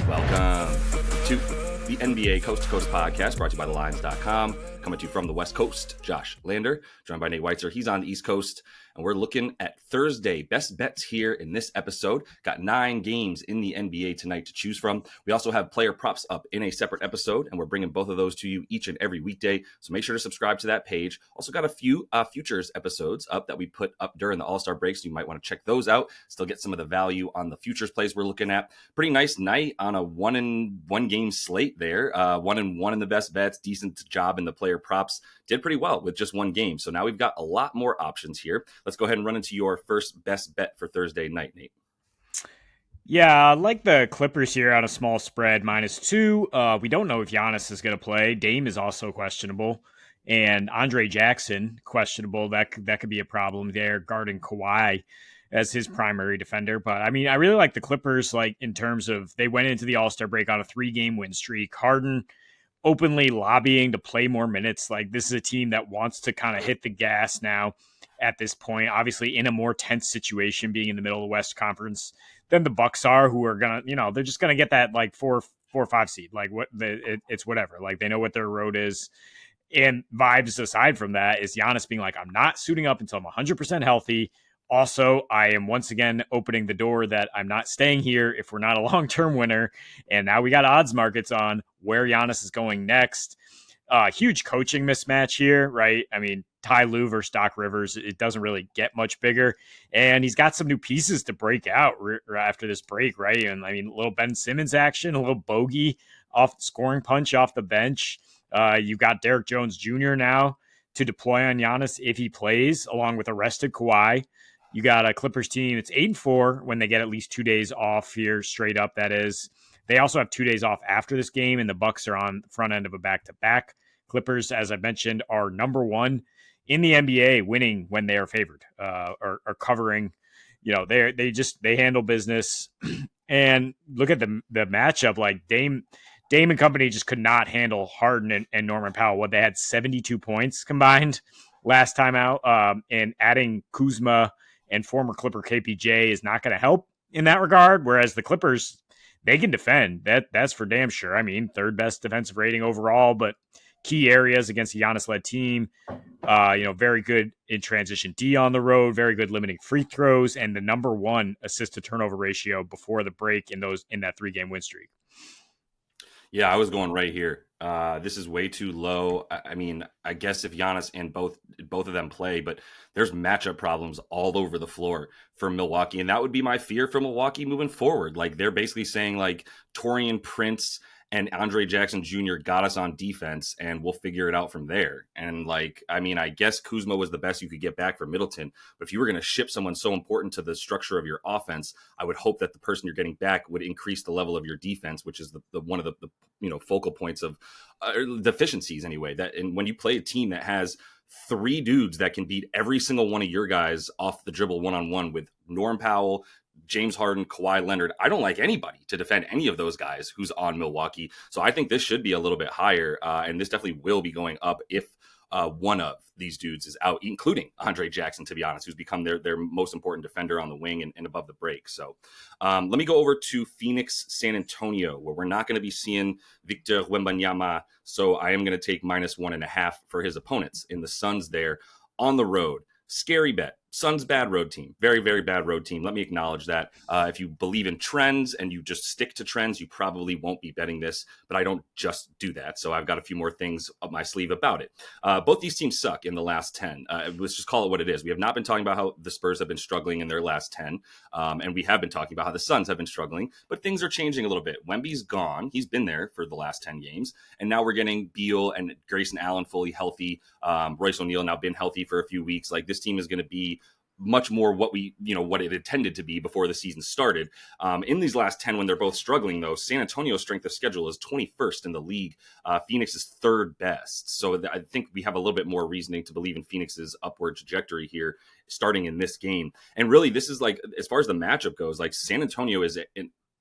Welcome to the NBA Coast to Coast podcast brought to you by thelines.com. Coming to you from the West Coast, Josh Lander, joined by Nate Weitzer. He's on the East Coast, and we're looking at Thursday best bets here in this episode. Got 9 games in the NBA tonight to choose from. We also have player props up in a separate episode, and we're bringing both of those to you each and every weekday. So make sure to subscribe to that page. Also got a few futures episodes up that we put up during the All-Star break, so you might want to check those out. Still get some of the value on the futures plays we're looking at. Pretty nice night on a 1-1 game slate there. 1-1 in the best bets. Decent job in the player props. Did pretty well with just one game. So now we've got a lot more options here. Let's go ahead and run into your first best bet for Thursday night, Nate. Yeah, I like the Clippers here on a small spread, -2. We don't know if Giannis is going to play. Dame is also questionable. And Andre Jackson, questionable. That could be a problem there, guarding Kawhi as his primary defender. But, I mean, I really like the Clippers, like, in terms of they went into the All-Star break on a 3-game win streak. Harden openly lobbying to play more minutes. Like, this is a team that wants to kind of hit the gas now at this point, obviously in a more tense situation, being in the middle of the West Conference than the Bucks are, who are gonna, they're just gonna get that like 4 or 5 seed. Like it's whatever. Like they know what their road is. And vibes aside from that is Giannis being like, I'm not suiting up until I'm 100% healthy. Also, I am once again opening the door that I'm not staying here if we're not a long-term winner. And now we got odds markets on where Giannis is going next. Huge coaching mismatch here, right? I mean, Ty Lue versus Doc Rivers, it doesn't really get much bigger. And he's got some new pieces to break out after this break, right? And I mean, a little Ben Simmons action, a little bogey off scoring punch off the bench. You've got Derek Jones Jr. now to deploy on Giannis if he plays, along with a rested Kawhi. You got a Clippers team. It's 8-4 when they get at least 2 days off here, straight up, that is. They also have 2 days off after this game, and the Bucks are on the front end of a back-to-back. Clippers, as I mentioned, are number 1 in the NBA, winning when they are favored, or covering. They handle business. And look at the matchup. Like Dame and company just could not handle Harden and Norman Powell. They had 72 points combined last time out, and adding Kuzma and former Clipper KPJ is not going to help in that regard. Whereas the Clippers, they can defend. That's for damn sure. I mean, 3rd best defensive rating overall, but key areas against a Giannis-led team. Very good in transition D on the road, very good limiting free throws, and the number 1 assist to turnover ratio before the break in that 3-game win streak. Yeah, I was going right here. This is way too low. I mean, I guess if Giannis and both of them play, but there's matchup problems all over the floor for Milwaukee. And that would be my fear for Milwaukee moving forward. Like they're basically saying like Taurean Prince and Andre Jackson Jr. got us on defense and we'll figure it out from there. And like, I mean, I guess Kuzma was the best you could get back for Middleton, but if you were going to ship someone so important to the structure of your offense, I would hope that the person you're getting back would increase the level of your defense, which is the one of the focal points of deficiencies anyway. And when you play a team that has 3 dudes that can beat every single one of your guys off the dribble one-on-one with Norm Powell, James Harden, Kawhi Leonard, I don't like anybody to defend any of those guys who's on Milwaukee. So I think this should be a little bit higher. And this definitely will be going up if one of these dudes is out, including Andre Jackson, to be honest, who's become their most important defender on the wing and above the break. So let me go over to Phoenix, San Antonio, where we're not going to be seeing Victor Wembanyama. So I am going to take -1.5 for his opponents in the Suns there on the road. Scary bet. Suns bad road team. Very, very bad road team. Let me acknowledge that. If you believe in trends and you just stick to trends, you probably won't be betting this, but I don't just do that. So I've got a few more things up my sleeve about it. Both these teams suck in the last 10. Let's just call it what it is. We have not been talking about how the Spurs have been struggling in their last 10. And we have been talking about how the Suns have been struggling, but things are changing a little bit. Wemby's gone. He's been there for the last 10 games. And now we're getting Beal and Grayson Allen fully healthy. Royce O'Neal now been healthy for a few weeks. Like this team is going to be much more what it intended to be before the season started. In these last 10, when they're both struggling, though, San Antonio's strength of schedule is 21st in the league. Phoenix is 3rd best. So I think we have a little bit more reasoning to believe in Phoenix's upward trajectory here starting in this game. And really, this is like, as far as the matchup goes, like San Antonio is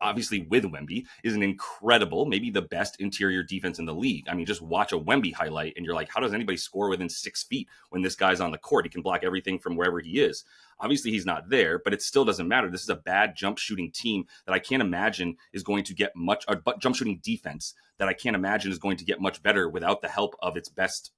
obviously with Wemby, is an incredible, maybe the best interior defense in the league. I mean, just watch a Wemby highlight and you're like, how does anybody score within 6 feet when this guy's on the court? He can block everything from wherever he is. Obviously, he's not there, but it still doesn't matter. This is a bad jump shooting team that I can't imagine is going to get much, but jump shooting defense that I can't imagine is going to get much better without the help of its best,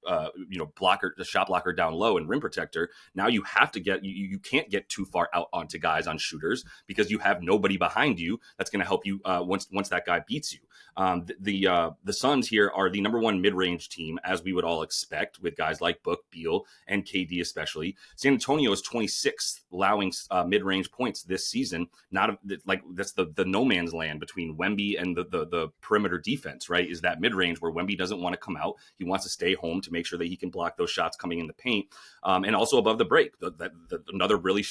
blocker, the shot blocker down low and rim protector. Now you have to you can't get too far out onto guys on shooters because you have nobody behind you that's going to help you once that guy beats you. The Suns here are the number one mid-range team, as we would all expect, with guys like Book, Beal, and KD especially. San Antonio is 26th, allowing mid-range points this season. Not like that's the no man's land between Wemby and the perimeter defense, right? Is that mid-range where Wemby doesn't want to come out. He wants to stay home to make sure that he can block those shots coming in the paint. And also above the break, another really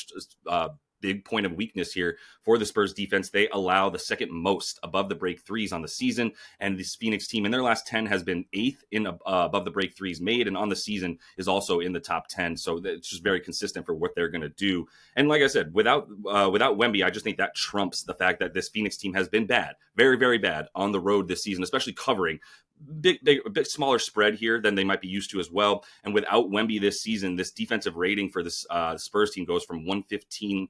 big point of weakness here for the Spurs defense. They allow the second most above the break threes on the season. And this Phoenix team in their last 10 has been eighth in above the break threes made. And on the season is also in the top 10. So it's just very consistent for what they're going to do. And like I said, without Wemby, I just think that trumps the fact that this Phoenix team has been bad, very, very bad on the road this season, especially covering a bit smaller spread here than they might be used to as well. And without Wemby this season, this defensive rating for this Spurs team goes from 115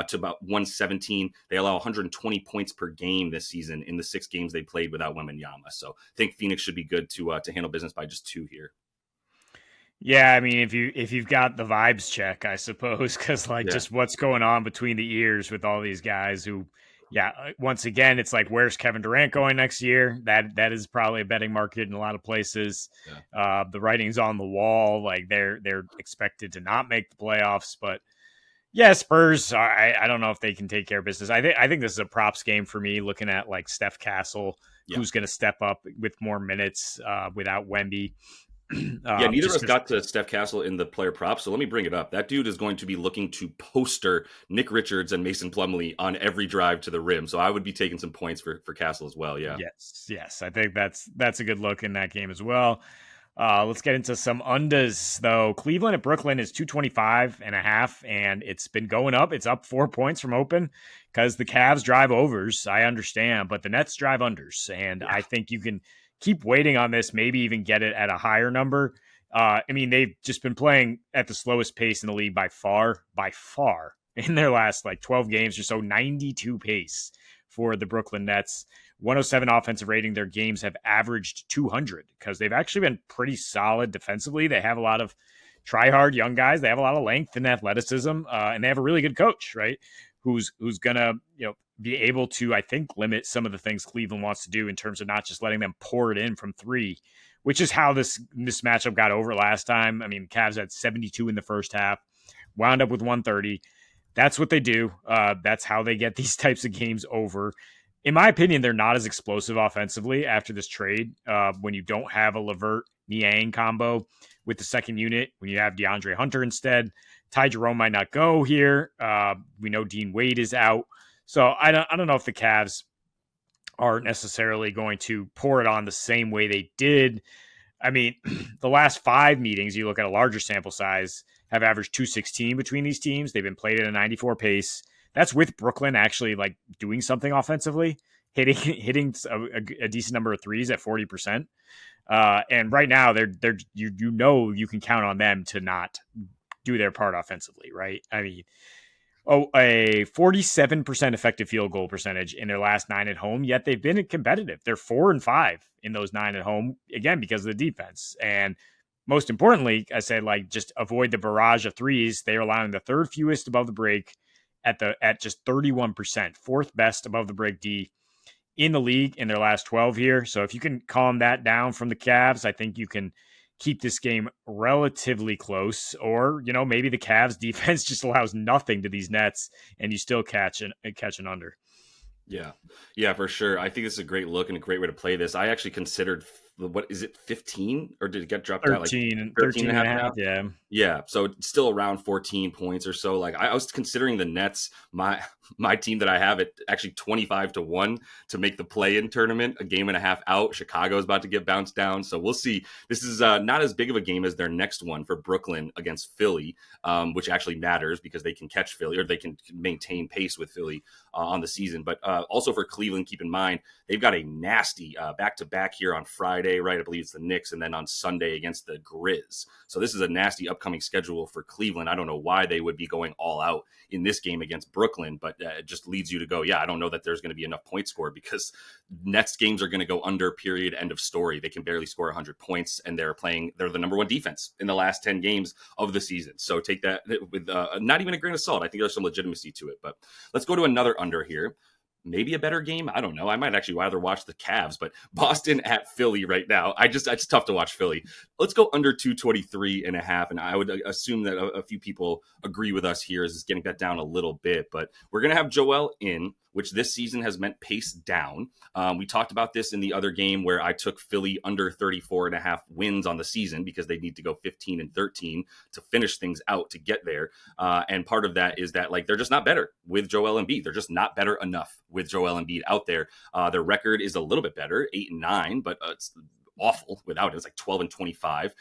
to about 117. They allow 120 points per game this season in the 6 games they played without Wembanyama. So I think Phoenix should be good to handle business by just 2 here. Yeah, I mean, if you've got the vibes check, I suppose, because just what's going on between the ears with all these guys who, once again, it's like, where's Kevin Durant going next year? That is probably a betting market in a lot of places. Yeah. The writing's on the wall. Like they're expected to not make the playoffs, but yeah, Spurs. I don't know if they can take care of business. I think this is a props game for me. Looking at like Steph Castle, who's going to step up with more minutes without Wemby. Neither of us got to Steph Castle in the player props, so let me bring it up. That dude is going to be looking to poster Nick Richards and Mason Plumlee on every drive to the rim, so I would be taking some points for Castle as well. Yes, I think that's a good look in that game as well. Let's get into some undas, though. Cleveland at Brooklyn is 225.5, and it's been going up. It's up 4 points from open because the Cavs drive overs. I understand, but the Nets drive unders, and I think you can keep waiting on this, maybe even get it at a higher number. I mean, they've just been playing at the slowest pace in the league by far, in their last 12 games or so, 92 pace for the Brooklyn Nets. 107 offensive rating. Their games have averaged 200 because they've actually been pretty solid defensively. They have a lot of try-hard young guys. They have a lot of length and athleticism, and they have a really good coach, right? Who's gonna be able to, I think, limit some of the things Cleveland wants to do in terms of not just letting them pour it in from 3, which is how this matchup got over last time. I mean, Cavs had 72 in the first half, wound up with 130. That's what they do. That's how they get these types of games over. In my opinion, they're not as explosive offensively after this trade when you don't have a LeVert-Niang combo with the second unit, when you have DeAndre Hunter instead. Ty Jerome might not go here. We know Dean Wade is out. So I don't know if the Cavs are necessarily going to pour it on the same way they did. I mean, the last 5 meetings, you look at a larger sample size, have averaged 216 between these teams. They've been played at a 94 pace. That's with Brooklyn actually doing something offensively, hitting a decent number of threes at 40%. And right now they're you can count on them to not do their part offensively, right? I mean, a 47% effective field goal percentage in their last 9 at home, yet they've been competitive. They're 4-5 in those 9 at home, again, because of the defense. And most importantly, I said, just avoid the barrage of threes. They're allowing the 3rd fewest above the break at just 31%, 4th best above the break D in the league in their last 12 here. So if you can calm that down from the Cavs, I think you can keep this game relatively close, or, maybe the Cavs defense just allows nothing to these Nets and you still catch an under. Yeah, for sure. I think this is a great look and a great way to play this. I actually considered, what is it, 15, or did it get dropped 13, down 13 and a half now? Yeah. Yeah. So it's still around 14 points or so. I was considering the Nets. My my team that I have at actually 25-1 to make the play-in tournament, a game and a half out. Chicago is about to get bounced down. So we'll see. This is not as big of a game as their next one for Brooklyn against Philly, which actually matters because they can catch Philly, or they can maintain pace with Philly on the season. But also for Cleveland, keep in mind, they've got a nasty back-to-back here on Friday, right? I believe it's the Knicks, and then on Sunday against the Grizz. So this is a nasty upcoming schedule for Cleveland. I don't know why they would be going all out in this game against Brooklyn, but it just leads you to go, yeah, I don't know that there's going to be enough points scored, because Nets games are going to go under, period, end of story. They can barely score 100 points, and they're the number one defense in the last 10 games of the season. So take that with not even a grain of salt. I think there's some legitimacy to it. But let's go to another under here. Maybe a better game. I don't know. I might actually rather watch the Cavs, but Boston at Philly right now. It's tough to watch Philly. Let's go under 223.5. And I would assume that a few people agree with us here, is getting that down a little bit, but we're going to have Joel in, which this season has meant pace down. We talked about this in the other game where I took Philly under 34.5 wins on the season, because they need to go 15-13 to finish things out to get there. And part of that is that, like, they're just not better with Joel Embiid. They're just not better enough with Joel Embiid out there. Their record is a little bit better, 8-9, but it's awful without it. It's like 12-25.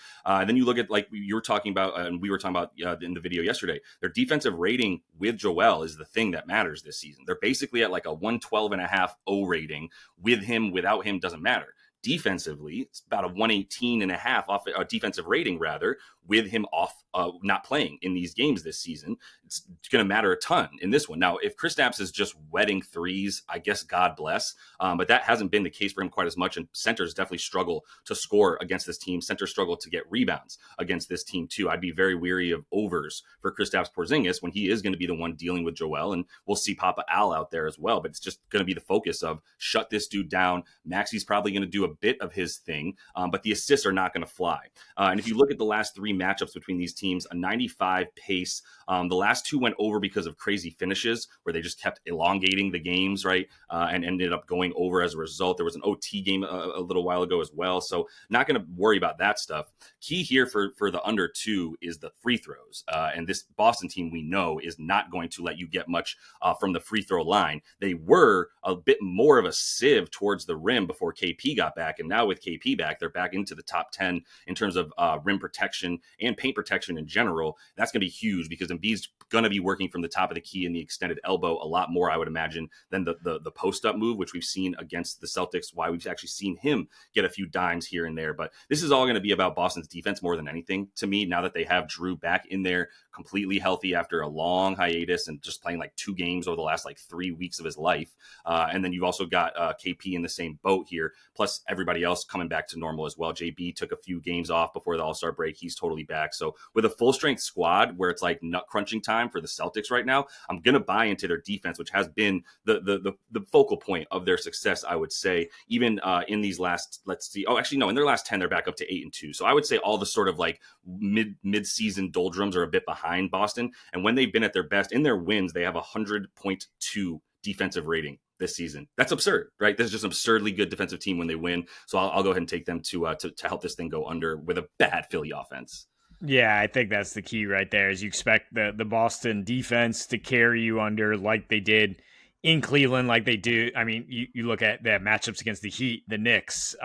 Then you look at, like you were talking about, and we were talking about in the video yesterday, their defensive rating with Joel is the thing that matters this season. They're basically at like a 112.5 O rating. With him, without him, doesn't matter. Defensively, it's about a 118.5 off defensive rating, rather, with him off not playing in these games this season. It's going to matter a ton in this one. Now, if Kristaps is just wetting threes, I guess God bless. But that hasn't been the case for him quite as much. And centers definitely struggle to score against this team. Centers struggle to get rebounds against this team too. I'd be very weary of overs for Kristaps Porzingis when he is going to be the one dealing with Joel. And we'll see Papa Al out there as well. But it's just going to be the focus of shut this dude down. Maxi's probably going to do a bit of his thing, but the assists are not going to fly. And if you look at the last three matchups between these teams, a 95 pace. The last two went over because of crazy finishes where they just kept elongating the games, right? And ended up going over as a result. There was an OT game a little while ago as well. So not going to worry about that stuff. Key here for the under two is the free throws. And this Boston team, we know, is not going to let you get much from the free throw line. They were a bit more of a sieve towards the rim before KP got back. And now with KP back, they're back into the top 10 in terms of rim protection and paint protection in general. That's going to be huge because Embiid's going to be working from the top of the key and the extended elbow a lot more, I would imagine, than the post-up move, which we've seen against the Celtics, why we've actually seen him get a few dimes here and there. But this is all going to be about Boston's defense more than anything to me, now that they have Drew back in there completely healthy after a long hiatus and just playing like 2 games over the last like 3 weeks of his life. And then you've also got KP in the same boat here, plus everybody else coming back to normal as well. JB took a few games off before the All-Star break. He's totally back. So with a full-strength squad where it's like nut crunching time for the Celtics right now, I'm going to buy into their defense, which has been the focal point of their success, I would say, even in these last, let's see. Oh, actually, no, in their last 10, they're back up to 8-2. So I would say all the sort of like mid-season doldrums are a bit behind Boston. And when they've been at their best in their wins, they have a 100.2 defensive rating this season. That's absurd, right? This is just an absurdly good defensive team when they win. So I'll go ahead and take them to help this thing go under with a bad Philly offense. Yeah, I think that's the key right there, is you expect the Boston defense to carry you under like they did in Cleveland, like they do. I mean, you look at the matchups against the Heat, the Knicks,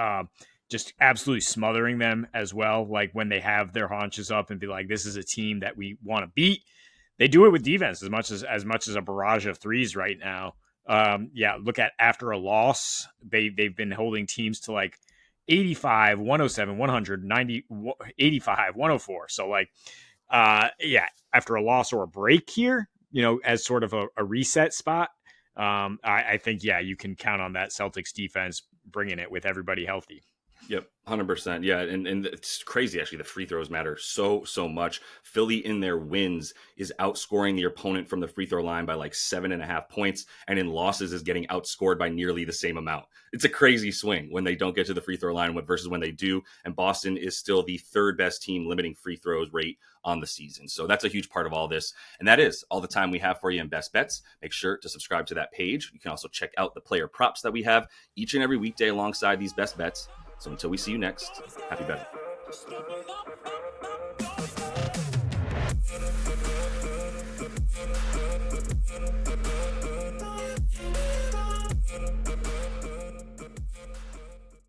just absolutely smothering them as well. Like when they have their haunches up and be like, this is a team that we want to beat. They do it with defense as much as a barrage of threes right now. Yeah, look at after a loss, they've been holding teams to like 85, 107, 100, 90, 85, 104. So like, yeah, after a loss or a break here, as sort of a reset spot, I think, yeah, you can count on that Celtics defense bringing it with everybody healthy. Yep, 100%. Yeah, and it's crazy, actually. The free throws matter so much. Philly in their wins is outscoring the opponent from the free throw line by like 7.5 points, and in losses is getting outscored by nearly the same amount. It's a crazy swing when they don't get to the free throw line versus when they do, and Boston is still the third best team limiting free throws rate on the season. So that's a huge part of all this. And that is all the time we have for you in Best Bets. Make sure to subscribe to that page. You can also check out the player props that we have each and every weekday alongside these Best Bets. So until we see you next, happy betting.